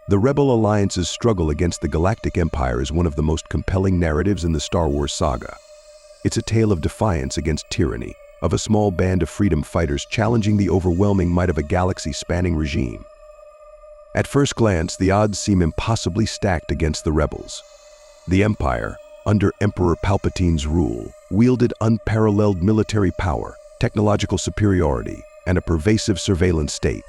The Rebel Alliance's struggle against the Galactic Empire is one of the most compelling narratives in the Star Wars saga. It's a tale of defiance against tyranny, of a small band of freedom fighters challenging the overwhelming might of a galaxy-spanning regime. At first glance, the odds seem impossibly stacked against the rebels. The Empire, under Emperor Palpatine's rule, wielded unparalleled military power, technological superiority, and a pervasive surveillance state.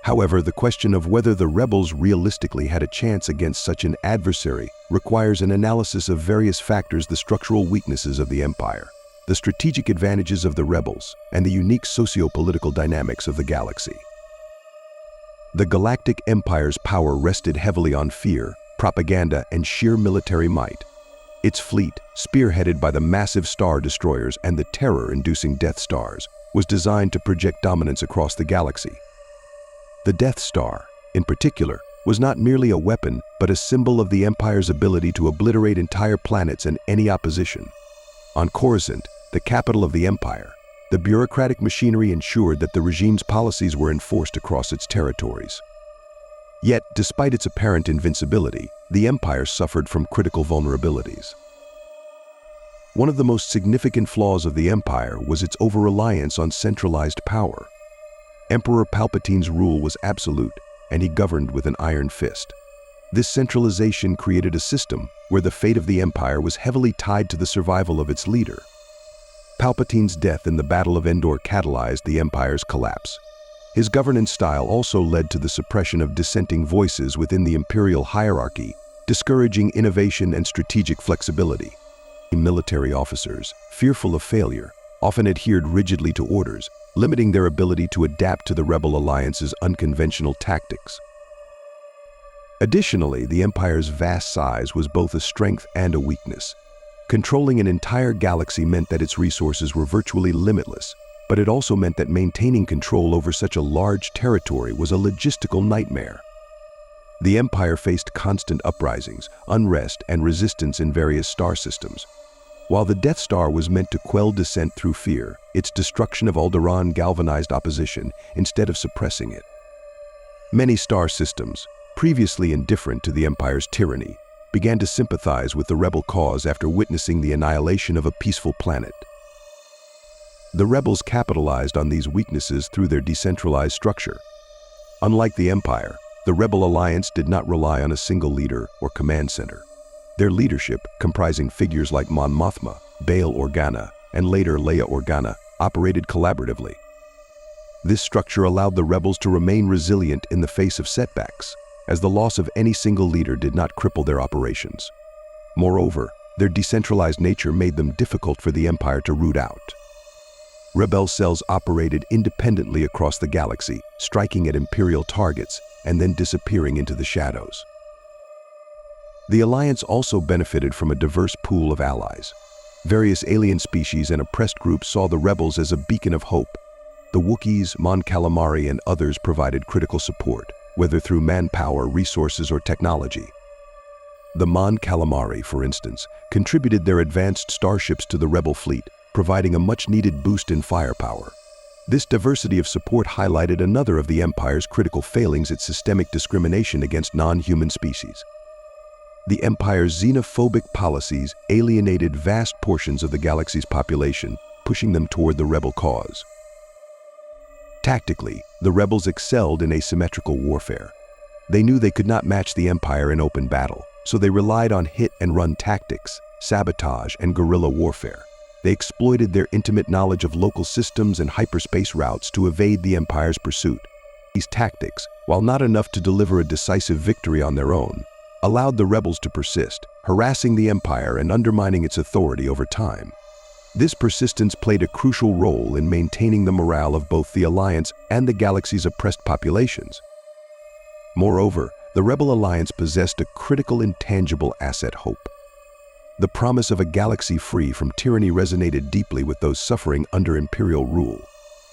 However, the question of whether the rebels realistically had a chance against such an adversary requires an analysis of various factors: the structural weaknesses of the Empire, the strategic advantages of the rebels, and the unique socio-political dynamics of the galaxy. The Galactic Empire's power rested heavily on fear, propaganda, and sheer military might. Its fleet, spearheaded by the massive Star Destroyers and the terror-inducing Death Stars, was designed to project dominance across the galaxy. The Death Star, in particular, was not merely a weapon, but a symbol of the Empire's ability to obliterate entire planets and any opposition. On Coruscant, the capital of the Empire, the bureaucratic machinery ensured that the regime's policies were enforced across its territories. Yet, despite its apparent invincibility, the Empire suffered from critical vulnerabilities. One of the most significant flaws of the Empire was its over-reliance on centralized power. Emperor Palpatine's rule was absolute, and he governed with an iron fist. This centralization created a system where the fate of the Empire was heavily tied to the survival of its leader. Palpatine's death in the Battle of Endor catalyzed the Empire's collapse. His governance style also led to the suppression of dissenting voices within the Imperial hierarchy, discouraging innovation and strategic flexibility. Military officers, fearful of failure, often adhered rigidly to orders, limiting their ability to adapt to the Rebel Alliance's unconventional tactics. Additionally, the Empire's vast size was both a strength and a weakness. Controlling an entire galaxy meant that its resources were virtually limitless, but it also meant that maintaining control over such a large territory was a logistical nightmare. The Empire faced constant uprisings, unrest, and resistance in various star systems. While the Death Star was meant to quell dissent through fear, its destruction of Alderaan galvanized opposition instead of suppressing it. Many star systems, previously indifferent to the Empire's tyranny, began to sympathize with the rebel cause after witnessing the annihilation of a peaceful planet. The rebels capitalized on these weaknesses through their decentralized structure. Unlike the Empire, the Rebel Alliance did not rely on a single leader or command center. Their leadership, comprising figures like Mon Mothma, Bail Organa, and later Leia Organa, operated collaboratively. This structure allowed the rebels to remain resilient in the face of setbacks, as the loss of any single leader did not cripple their operations. Moreover, their decentralized nature made them difficult for the Empire to root out. Rebel cells operated independently across the galaxy, striking at Imperial targets and then disappearing into the shadows. The Alliance also benefited from a diverse pool of allies. Various alien species and oppressed groups saw the rebels as a beacon of hope. The Wookiees, Mon Calamari, and others provided critical support, whether through manpower, resources, or technology. The Mon Calamari, for instance, contributed their advanced starships to the rebel fleet, providing a much-needed boost in firepower. This diversity of support highlighted another of the Empire's critical failings: its systemic discrimination against non-human species. The Empire's xenophobic policies alienated vast portions of the galaxy's population, pushing them toward the rebel cause. Tactically, the rebels excelled in asymmetrical warfare. They knew they could not match the Empire in open battle, so they relied on hit-and-run tactics, sabotage, and guerrilla warfare. They exploited their intimate knowledge of local systems and hyperspace routes to evade the Empire's pursuit. These tactics, while not enough to deliver a decisive victory on their own, allowed the rebels to persist, harassing the Empire and undermining its authority over time. This persistence played a crucial role in maintaining the morale of both the Alliance and the galaxy's oppressed populations. Moreover, the Rebel Alliance possessed a critical intangible asset: hope. The promise of a galaxy free from tyranny resonated deeply with those suffering under Imperial rule.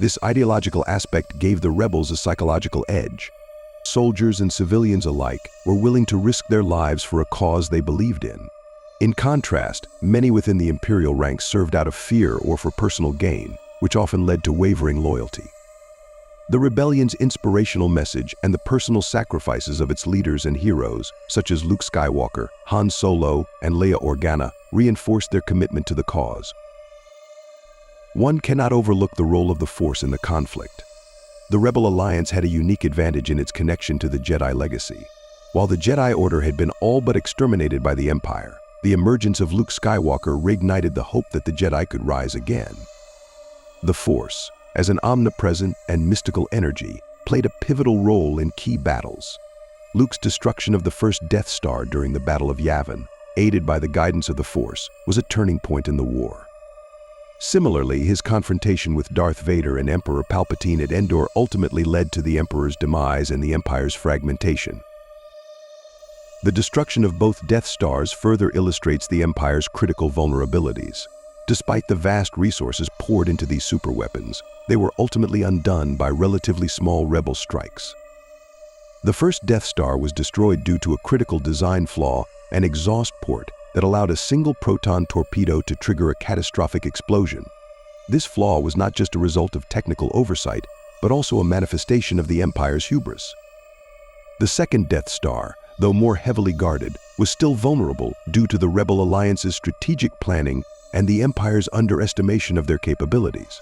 This ideological aspect gave the rebels a psychological edge. Soldiers and civilians alike were willing to risk their lives for a cause they believed in. In contrast, many within the Imperial ranks served out of fear or for personal gain, which often led to wavering loyalty. The rebellion's inspirational message and the personal sacrifices of its leaders and heroes, such as Luke Skywalker, Han Solo, and Leia Organa, reinforced their commitment to the cause. One cannot overlook the role of the Force in the conflict. The Rebel Alliance had a unique advantage in its connection to the Jedi legacy. While the Jedi Order had been all but exterminated by the Empire, the emergence of Luke Skywalker reignited the hope that the Jedi could rise again. The Force, as an omnipresent and mystical energy, played a pivotal role in key battles. Luke's destruction of the first Death Star during the Battle of Yavin, aided by the guidance of the Force, was a turning point in the war. Similarly, his confrontation with Darth Vader and Emperor Palpatine at Endor ultimately led to the Emperor's demise and the Empire's fragmentation. The destruction of both Death Stars further illustrates the Empire's critical vulnerabilities. Despite the vast resources poured into these superweapons, they were ultimately undone by relatively small Rebel strikes. The first Death Star was destroyed due to a critical design flaw, an exhaust port that allowed a single proton torpedo to trigger a catastrophic explosion. This flaw was not just a result of technical oversight, but also a manifestation of the Empire's hubris. The second Death Star, though more heavily guarded, was still vulnerable due to the Rebel Alliance's strategic planning and the Empire's underestimation of their capabilities.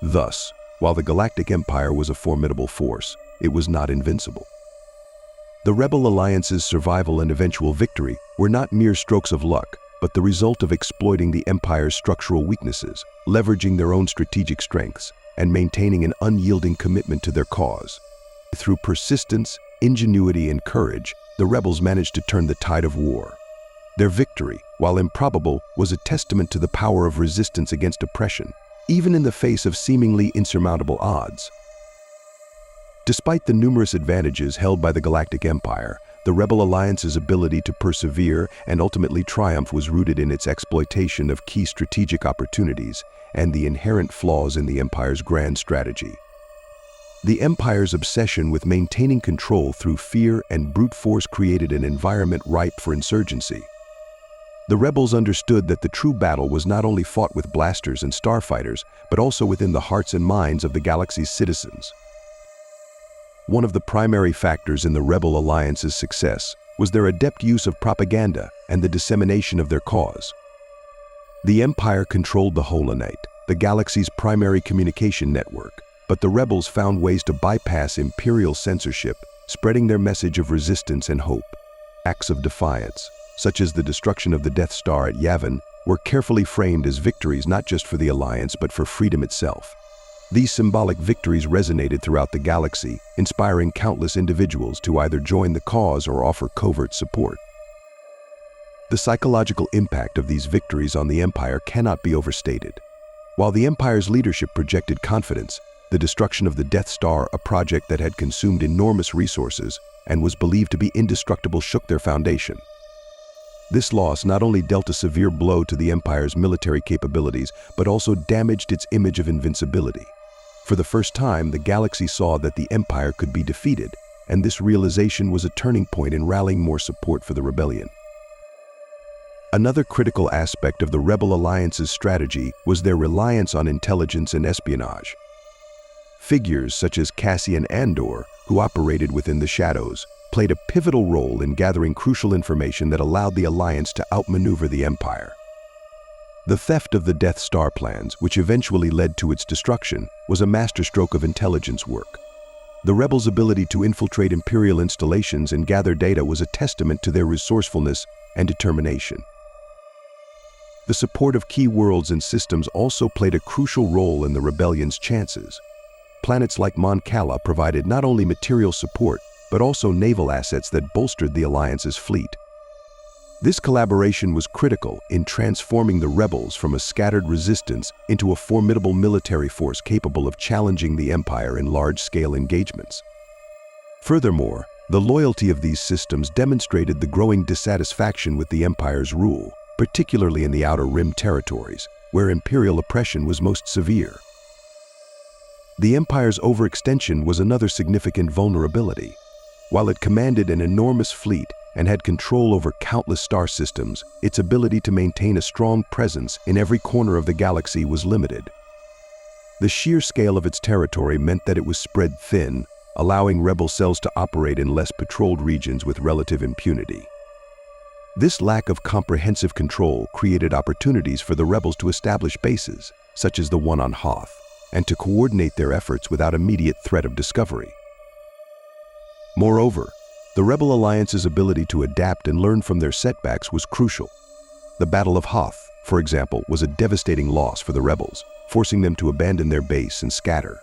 Thus, while the Galactic Empire was a formidable force, it was not invincible. The Rebel Alliance's survival and eventual victory were not mere strokes of luck, but the result of exploiting the Empire's structural weaknesses, leveraging their own strategic strengths, and maintaining an unyielding commitment to their cause. Through persistence, ingenuity, and courage, the rebels managed to turn the tide of war. Their victory, while improbable, was a testament to the power of resistance against oppression, even in the face of seemingly insurmountable odds. Despite the numerous advantages held by the Galactic Empire, the Rebel Alliance's ability to persevere and ultimately triumph was rooted in its exploitation of key strategic opportunities and the inherent flaws in the Empire's grand strategy. The Empire's obsession with maintaining control through fear and brute force created an environment ripe for insurgency. The rebels understood that the true battle was not only fought with blasters and starfighters, but also within the hearts and minds of the galaxy's citizens. One of the primary factors in the Rebel Alliance's success was their adept use of propaganda and the dissemination of their cause. The Empire controlled the Holonite, the galaxy's primary communication network, but the rebels found ways to bypass Imperial censorship, spreading their message of resistance and hope. Acts of defiance, such as the destruction of the Death Star at Yavin, were carefully framed as victories not just for the Alliance but for freedom itself. These symbolic victories resonated throughout the galaxy, inspiring countless individuals to either join the cause or offer covert support. The psychological impact of these victories on the Empire cannot be overstated. While the Empire's leadership projected confidence, the destruction of the Death Star, a project that had consumed enormous resources and was believed to be indestructible, shook their foundation. This loss not only dealt a severe blow to the Empire's military capabilities, but also damaged its image of invincibility. For the first time, the galaxy saw that the Empire could be defeated, and this realization was a turning point in rallying more support for the rebellion. Another critical aspect of the Rebel Alliance's strategy was their reliance on intelligence and espionage. Figures such as Cassian Andor, who operated within the shadows, played a pivotal role in gathering crucial information that allowed the Alliance to outmaneuver the Empire. The theft of the Death Star plans, which eventually led to its destruction, was a masterstroke of intelligence work. The rebels' ability to infiltrate Imperial installations and gather data was a testament to their resourcefulness and determination. The support of key worlds and systems also played a crucial role in the rebellion's chances. Planets like Mon Cala provided not only material support, but also naval assets that bolstered the Alliance's fleet. This collaboration was critical in transforming the rebels from a scattered resistance into a formidable military force capable of challenging the Empire in large-scale engagements. Furthermore, the loyalty of these systems demonstrated the growing dissatisfaction with the Empire's rule, particularly in the Outer Rim territories, where Imperial oppression was most severe. The Empire's overextension was another significant vulnerability. While it commanded an enormous fleet and had control over countless star systems, its ability to maintain a strong presence in every corner of the galaxy was limited. The sheer scale of its territory meant that it was spread thin, allowing rebel cells to operate in less patrolled regions with relative impunity. This lack of comprehensive control created opportunities for the rebels to establish bases, such as the one on Hoth, and to coordinate their efforts without immediate threat of discovery. Moreover, the Rebel Alliance's ability to adapt and learn from their setbacks was crucial. The Battle of Hoth, for example, was a devastating loss for the rebels, forcing them to abandon their base and scatter.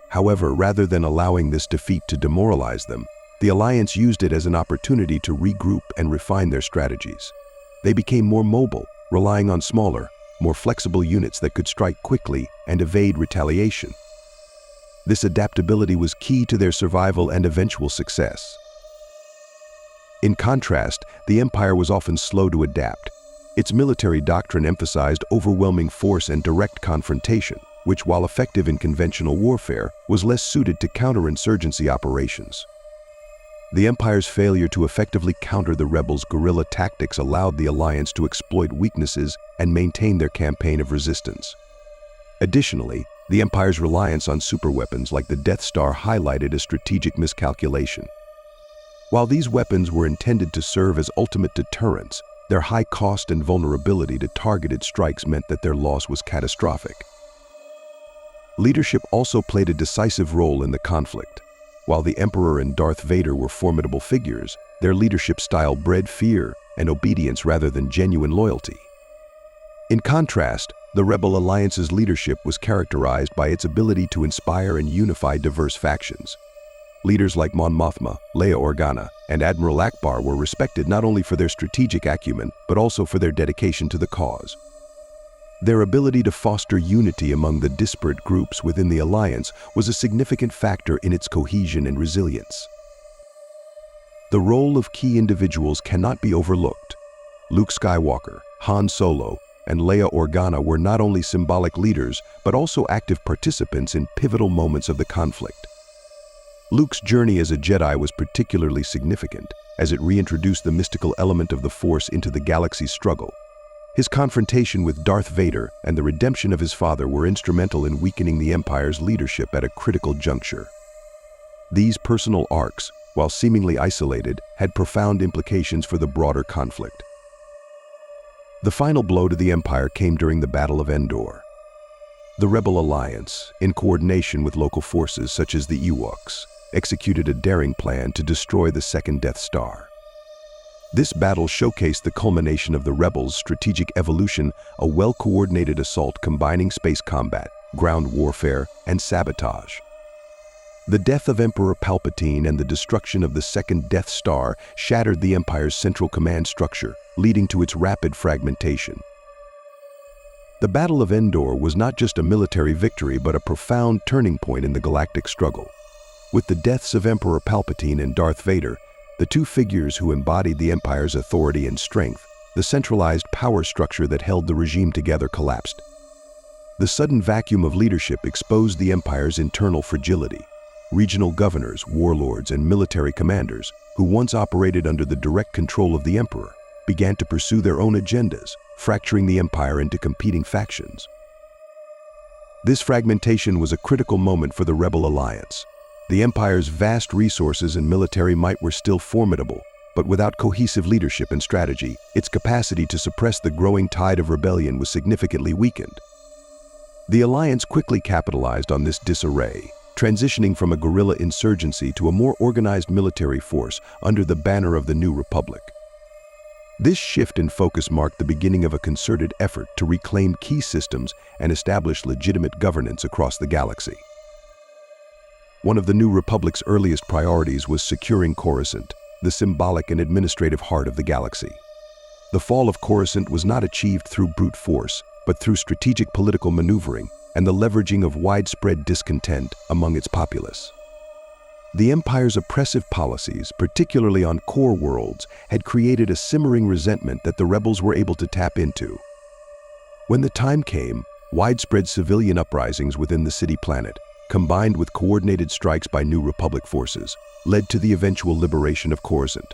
However, rather than allowing this defeat to demoralize them, the Alliance used it as an opportunity to regroup and refine their strategies. They became more mobile, relying on smaller, more flexible units that could strike quickly and evade retaliation. This adaptability was key to their survival and eventual success. In contrast, the Empire was often slow to adapt. Its military doctrine emphasized overwhelming force and direct confrontation, which, while effective in conventional warfare, was less suited to counterinsurgency operations. The Empire's failure to effectively counter the rebels' guerrilla tactics allowed the Alliance to exploit weaknesses and maintain their campaign of resistance. Additionally, the Empire's reliance on superweapons like the Death Star highlighted a strategic miscalculation. While these weapons were intended to serve as ultimate deterrents, their high cost and vulnerability to targeted strikes meant that their loss was catastrophic. Leadership also played a decisive role in the conflict. While the Emperor and Darth Vader were formidable figures, their leadership style bred fear and obedience rather than genuine loyalty. In contrast, the Rebel Alliance's leadership was characterized by its ability to inspire and unify diverse factions. Leaders like Mon Mothma, Leia Organa, and Admiral Akbar were respected not only for their strategic acumen, but also for their dedication to the cause. Their ability to foster unity among the disparate groups within the Alliance was a significant factor in its cohesion and resilience. The role of key individuals cannot be overlooked. Luke Skywalker, Han Solo, and Leia Organa were not only symbolic leaders, but also active participants in pivotal moments of the conflict. Luke's journey as a Jedi was particularly significant, as it reintroduced the mystical element of the Force into the galaxy's struggle. His confrontation with Darth Vader and the redemption of his father were instrumental in weakening the Empire's leadership at a critical juncture. These personal arcs, while seemingly isolated, had profound implications for the broader conflict. The final blow to the Empire came during the Battle of Endor. The Rebel Alliance, in coordination with local forces such as the Ewoks, executed a daring plan to destroy the second Death Star. This battle showcased the culmination of the Rebels' strategic evolution, a well-coordinated assault combining space combat, ground warfare, and sabotage. The death of Emperor Palpatine and the destruction of the second Death Star shattered the Empire's central command structure, leading to its rapid fragmentation. The Battle of Endor was not just a military victory, but a profound turning point in the galactic struggle. With the deaths of Emperor Palpatine and Darth Vader, the two figures who embodied the Empire's authority and strength, the centralized power structure that held the regime together collapsed. The sudden vacuum of leadership exposed the Empire's internal fragility. Regional governors, warlords, and military commanders, who once operated under the direct control of the Emperor, began to pursue their own agendas, fracturing the Empire into competing factions. This fragmentation was a critical moment for the Rebel Alliance. The Empire's vast resources and military might were still formidable, but without cohesive leadership and strategy, its capacity to suppress the growing tide of rebellion was significantly weakened. The Alliance quickly capitalized on this disarray, transitioning from a guerrilla insurgency to a more organized military force under the banner of the New Republic. This shift in focus marked the beginning of a concerted effort to reclaim key systems and establish legitimate governance across the galaxy. One of the New Republic's earliest priorities was securing Coruscant, the symbolic and administrative heart of the galaxy. The fall of Coruscant was not achieved through brute force, but through strategic political maneuvering and the leveraging of widespread discontent among its populace. The Empire's oppressive policies, particularly on core worlds, had created a simmering resentment that the rebels were able to tap into. When the time came, widespread civilian uprisings within the city planet, combined with coordinated strikes by New Republic forces, led to the eventual liberation of Coruscant.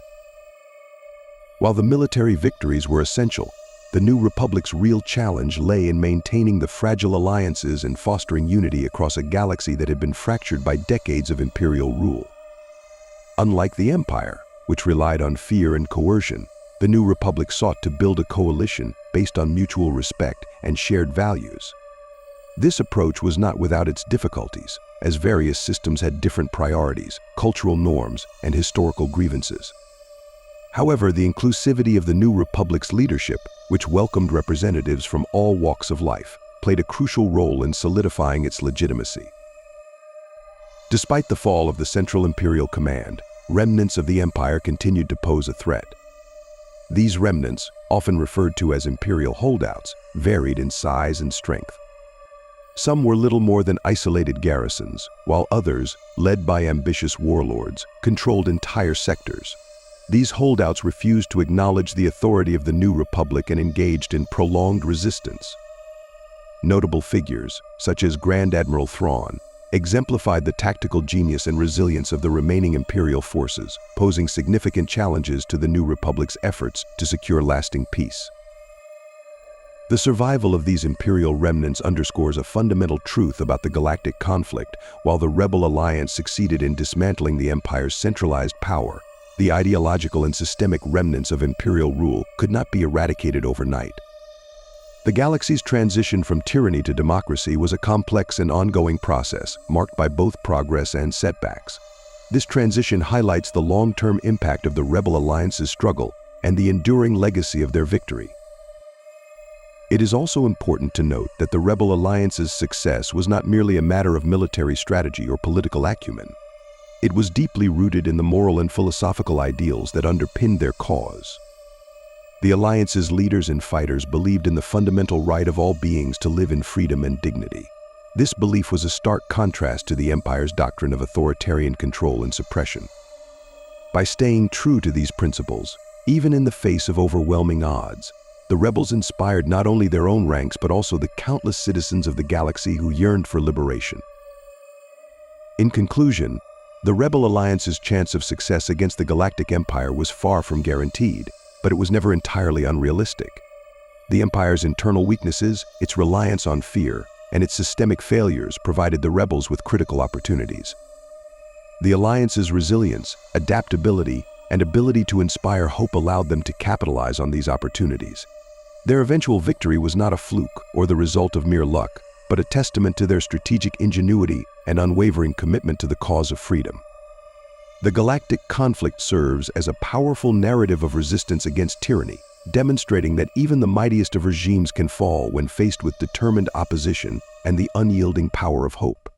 While the military victories were essential, The New Republic's real challenge lay in maintaining the fragile alliances and fostering unity across a galaxy that had been fractured by decades of Imperial rule. Unlike the Empire, which relied on fear and coercion, the New Republic sought to build a coalition based on mutual respect and shared values. This approach was not without its difficulties, as various systems had different priorities, cultural norms, and historical grievances. However, the inclusivity of the New Republic's leadership, which welcomed representatives from all walks of life, played a crucial role in solidifying its legitimacy. Despite the fall of the Central Imperial Command, remnants of the Empire continued to pose a threat. These remnants, often referred to as Imperial holdouts, varied in size and strength. Some were little more than isolated garrisons, while others, led by ambitious warlords, controlled entire sectors. These holdouts refused to acknowledge the authority of the New Republic and engaged in prolonged resistance. Notable figures, such as Grand Admiral Thrawn, exemplified the tactical genius and resilience of the remaining Imperial forces, posing significant challenges to the New Republic's efforts to secure lasting peace. The survival of these Imperial remnants underscores a fundamental truth about the galactic conflict. While the Rebel Alliance succeeded in dismantling the Empire's centralized power, the ideological and systemic remnants of Imperial rule could not be eradicated overnight. The galaxy's transition from tyranny to democracy was a complex and ongoing process, marked by both progress and setbacks. This transition highlights the long-term impact of the Rebel Alliance's struggle and the enduring legacy of their victory. It is also important to note that the Rebel Alliance's success was not merely a matter of military strategy or political acumen. It was deeply rooted in the moral and philosophical ideals that underpinned their cause. The Alliance's leaders and fighters believed in the fundamental right of all beings to live in freedom and dignity. This belief was a stark contrast to the Empire's doctrine of authoritarian control and suppression. By staying true to these principles, even in the face of overwhelming odds, the rebels inspired not only their own ranks but also the countless citizens of the galaxy who yearned for liberation. In conclusion, the Rebel Alliance's chance of success against the Galactic Empire was far from guaranteed, but it was never entirely unrealistic. The Empire's internal weaknesses, its reliance on fear, and its systemic failures provided the rebels with critical opportunities. The Alliance's resilience, adaptability, and ability to inspire hope allowed them to capitalize on these opportunities. Their eventual victory was not a fluke or the result of mere luck, but a testament to their strategic ingenuity and unwavering commitment to the cause of freedom. The galactic conflict serves as a powerful narrative of resistance against tyranny, demonstrating that even the mightiest of regimes can fall when faced with determined opposition and the unyielding power of hope.